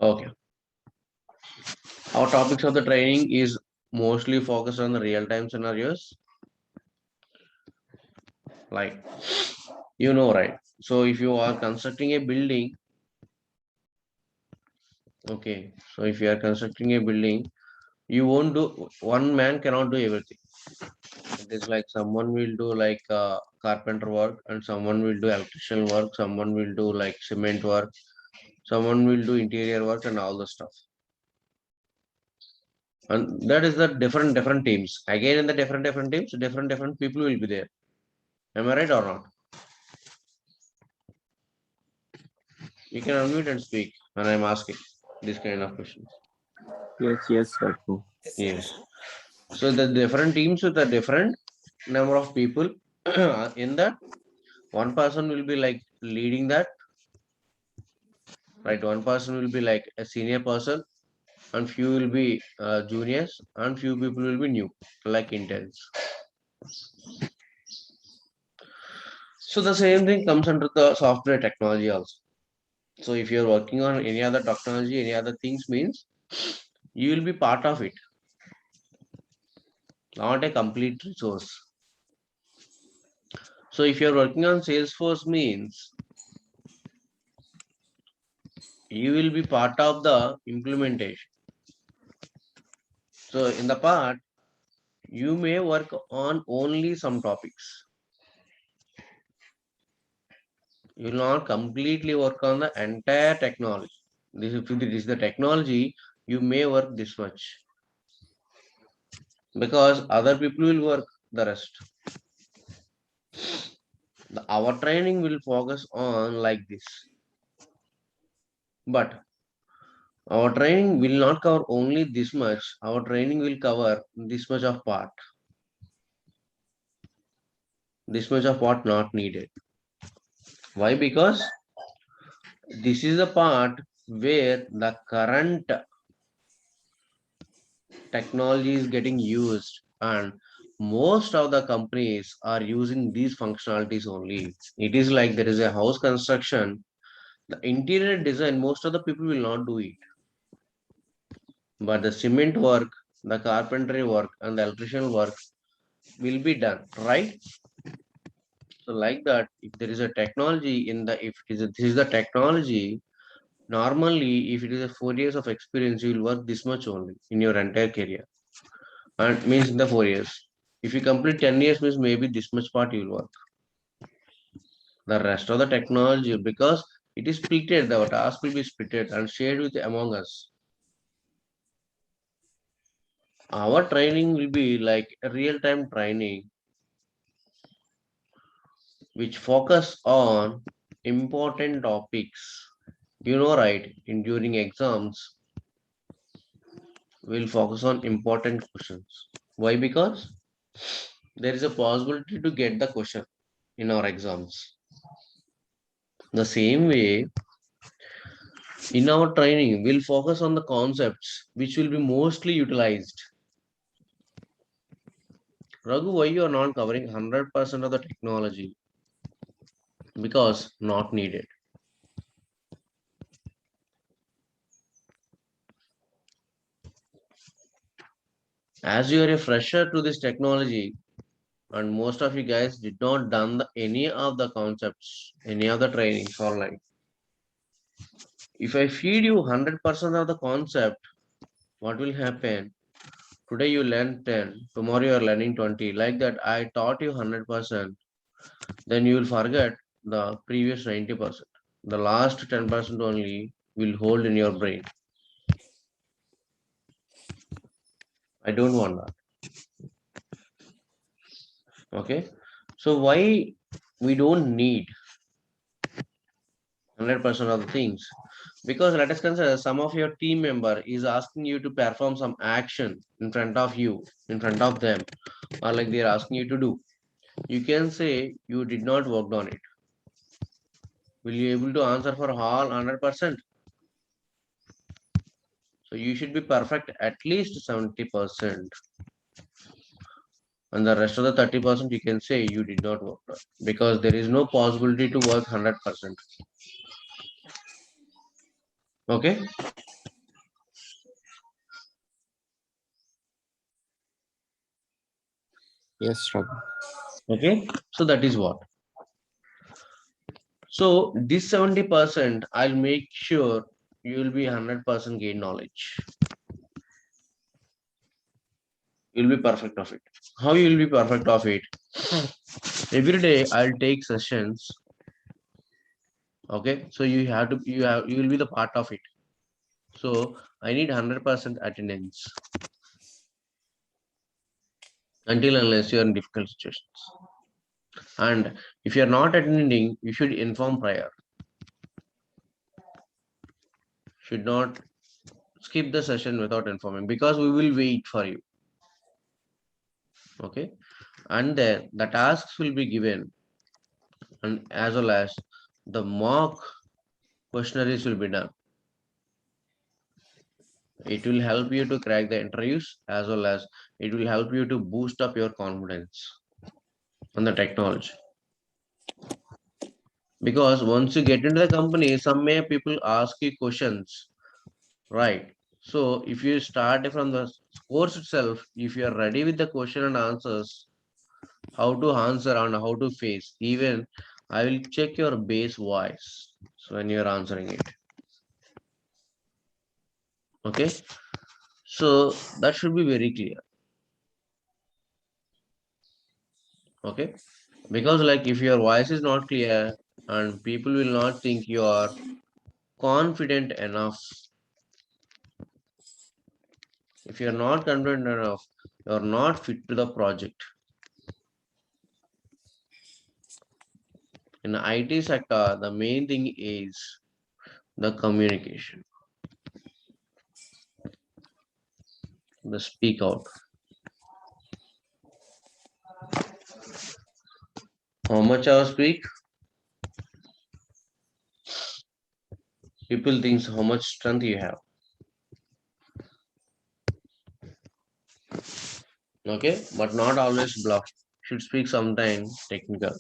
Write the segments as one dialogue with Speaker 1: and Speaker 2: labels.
Speaker 1: Okay. Our topics of the training is mostly focused on the real-time scenarios, like right. So if you are constructing a building, okay. So if you are constructing a building, you won't do one man cannot do everything. It is like someone will do like carpenter work, and someone will do electrician work, someone will do like cement work, someone will do interior work and all the stuff. And that is the different teams. Again, in the different teams, different people will be there. Am I right or not? You can unmute and speak when I'm asking this kind of questions.
Speaker 2: Yes, Raghu.
Speaker 1: Yes. So the different teams with a different number of people in that, one person will be like leading that, right? One person will be like a senior person, and few will be juniors, and few people will be new, like interns. So the same thing comes under the software technology also. So if you're working on any other technology, any other things means you will be part of it, not a complete resource. So if you're working on Salesforce means you will be part of the implementation. So in the part, you may work on only some topics. You will not completely work on the entire technology. If it is the technology, you may work this much because other people will work the rest. Our training will focus on like this, but our training will not cover only this much. Our training will cover this much of part, this much of what not needed. Why? Because this is the part where the current technology is getting used, and most of the companies are using these functionalities only. It is like there is a house construction, the interior design, most of the people will not do it, but the cement work, the carpentry work, and the electrician work will be done, right? So like that, if there is a technology in the, if it is this is the technology, normally if it is a 4 years of experience, you will work this much only in your entire career, and means in the 4 years. If you complete 10 years, means maybe this much part you will work. The rest of the technology, because it is splitted, the task will be splitted and shared with among us. Our training will be like a real-time training, which focus on important topics. Right, in during exams, we'll focus on important questions. Why? Because there is a possibility to get the question in our exams. The same way, in our training, we'll focus on the concepts which will be mostly utilized. Raghu, why you are not covering 100% of the technology? Because not needed. As you are a fresher to this technology, and most of you guys did not done any of the concepts, any of the trainings online. If I feed you 100% of the concept, what will happen? Today you learn 10, tomorrow you are learning 20. Like that, I taught you 100%. Then you will forget the previous 90%. The last 10% only will hold in your brain. I don't want that. Okay. So why we don't need 100% of the things? Because let us consider some of your team member is asking you to perform some action in front of you, in front of them, or like they're asking you to do. You can say you did not work on it. Will you able to answer for all 100%? So you should be perfect at least 70%. And the rest of the 30% you can say you did not work on, because there is no possibility to work 100%. Okay.
Speaker 2: Yes, Raghu.
Speaker 1: Okay, so that is what. So this 70%, I'll make sure you will be 100% gain knowledge. You'll be perfect of it. How you will be perfect of it? Every day I'll take sessions. Okay, so you will be the part of it. So I need 100% attendance until unless you are in difficult situations. And if you are not attending, you should inform prior. Should not skip the session without informing because we will wait for you. Okay, and then the tasks will be given, and as well as the mock questionnaires will be done. It will help you to crack the interviews as well as it will help you to boost up your confidence on the technology. Because once you get into the company, some may people ask you questions, right? So if you start from the course itself, if you are ready with the question and answers, how to answer and how to face, even I will check your base voice. So when you are answering it, okay. So that should be very clear, okay. Because like if your voice is not clear and people will not think you are confident enough. If you are not confident enough, you are not fit to the project. In the IT sector, the main thing is the communication, the speak out. How much I speak, people think how much strength you have. Okay, but not always bluff. Should speak sometime technical.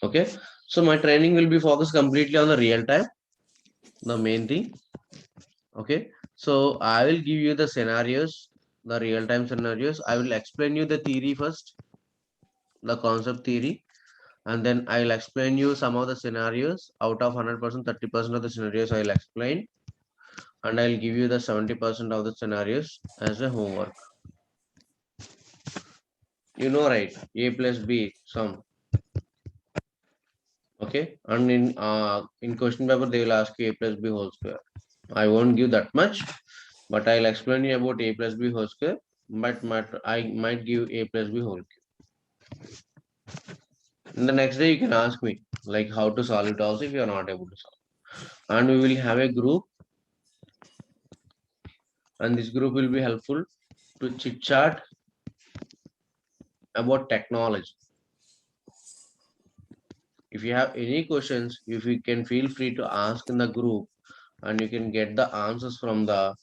Speaker 1: Okay, so my training will be focused completely on the real time, the main thing. Okay, so I will give you the scenarios, the real time scenarios. I will explain you the theory first, the concept theory, and then I'll explain you some of the scenarios. Out of 100%, 30% of the scenarios I'll explain, and I'll give you the 70% of the scenarios as a homework. You know, right? A plus B sum. Okay, and in question paper they will ask you A plus B whole square. I won't give that much, but I'll explain you about A plus B whole square. But I might give A plus B whole cube. And the next day you can ask me like how to solve it also if you are not able to solve. And we will have a group, and this group will be helpful to chit chat about technology. If you have any questions, if you can feel free to ask in the group and you can get the answers from the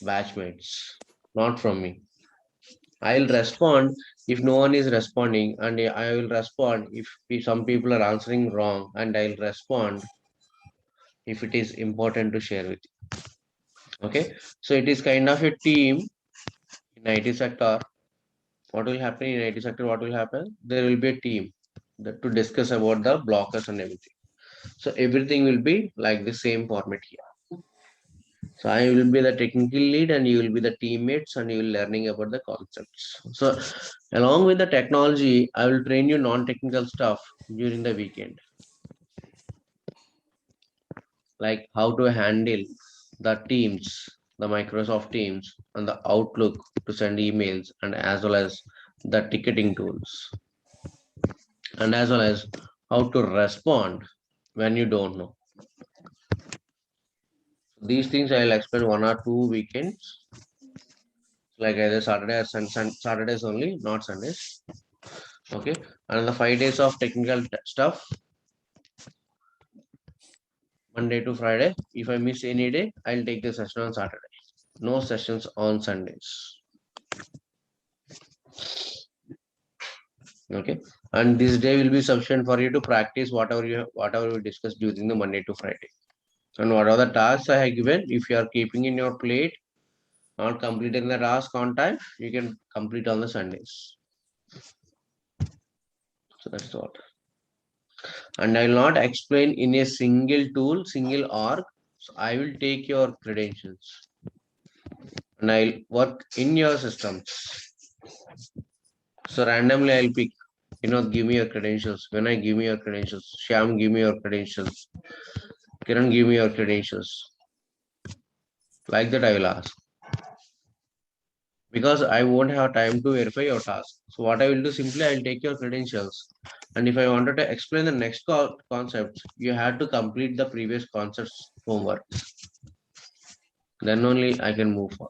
Speaker 1: batchmates, not from me. I'll respond if no one is responding, and I will respond if some people are answering wrong, and I'll respond if it is important to share with you. Okay, so it is kind of a team in IT sector. What will happen in IT sector? What will happen? There will be a team that to discuss about the blockers and everything. So everything will be like the same format here. So I will be the technical lead and you will be the teammates and you will learning about the concepts. So along with the technology, I will train you non-technical stuff during the weekend, like how to handle the Teams, the Microsoft Teams and the Outlook to send emails and as well as the ticketing tools and as well as how to respond when you don't know. These things I'll explain 1 or 2 weekends, like either Saturday or Saturdays only, not Sundays. Okay, and the 5 days of technical stuff, Monday to Friday. If I miss any day, I'll take the session on Saturday. No sessions on Sundays. Okay, and this day will be sufficient for you to practice whatever we discussed during the Monday to Friday. And what are the tasks I have given? If you are keeping in your plate, not completing the task on time, you can complete on the Sundays. So that's what. And I will not explain in a single tool, single org. So I will take your credentials and I'll work in your systems. So randomly I'll pick, give me your credentials. When I give me your credentials, Shyam, give me your credentials. Kiran, give me your credentials. Like that I will ask. Because I won't have time to verify your task. So what I will do simply, I will take your credentials. And if I wanted to explain the next concept, you had to complete the previous concepts homework. Then only I can move on.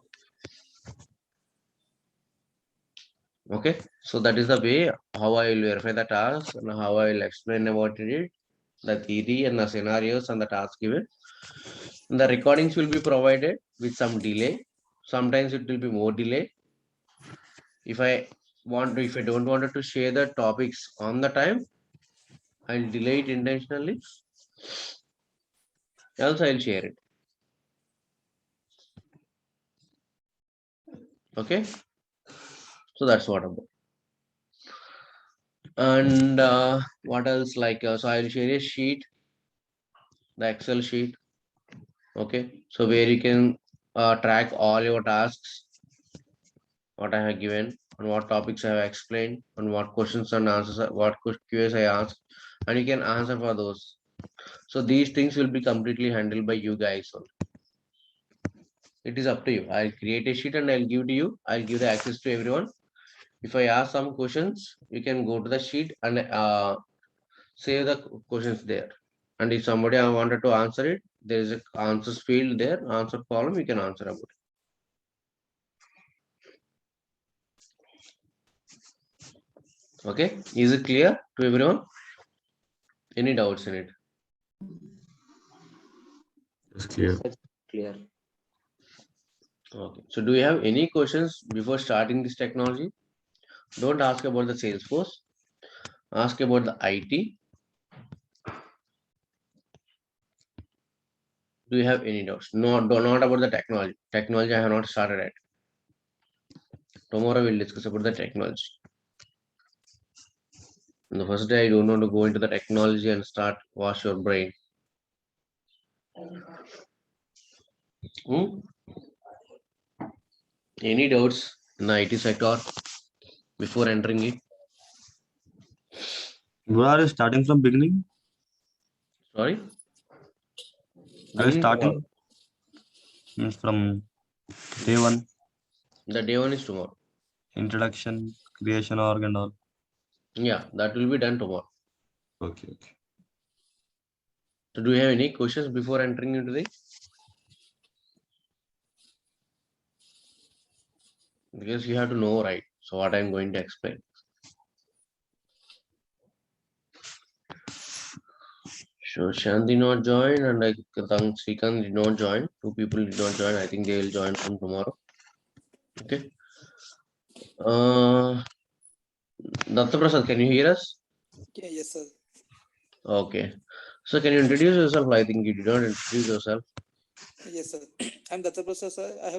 Speaker 1: Okay, so that is the way how I will verify the task and how I will explain about it, the theory and the scenarios and the task given. The recordings will be provided with some delay. Sometimes it will be more delay. If I if I don't want to share the topics on the time, I'll delay it intentionally. Else I'll share it. Okay, so that's what about. And what else? So I'll share a sheet, the Excel sheet. Okay, so where you can track all your tasks, what I have given, on what topics I have explained, on what questions and answers, what QAs I asked, and you can answer for those. So these things will be completely handled by you guys. It is up to you. I'll create a sheet and I'll give to you. I'll give the access to everyone. If I ask some questions, you can go to the sheet and save the questions there. And if somebody I wanted to answer it, there is a answers field there, answer column, you can answer about it. Okay, is it clear to everyone? Any doubts in it?
Speaker 2: It's clear.
Speaker 3: Clear.
Speaker 1: Okay, so do you have any questions before starting this technology? Don't ask about the Salesforce, ask about the IT. Do you have any doubts? No, not about the technology. Technology I have not started yet. Tomorrow we'll discuss about the technology. On the first day, I don't want to go into the technology and start wash your brain. Hmm? Any doubts in the IT sector before entering it?
Speaker 2: Where are you starting from beginning?
Speaker 1: Sorry?
Speaker 2: Are you
Speaker 1: Beginning tomorrow.
Speaker 2: starting means from day one,
Speaker 1: The day one is tomorrow.
Speaker 2: introduction, creation org and all?
Speaker 1: Yeah, that will be done tomorrow.
Speaker 2: Okay, okay.
Speaker 1: So do you have any questions before entering into the? Because you have to know, right? So what I'm going to explain. So Shanti not join and like Srikant did not join. Two people did not join. I think they will join from tomorrow. Okay. Datta Prasad, can you hear us?
Speaker 4: Yeah, yes, sir.
Speaker 1: Okay. So can you introduce yourself? I think you did not introduce yourself.
Speaker 4: Yes, sir. I'm Datta Prasad, sir. I have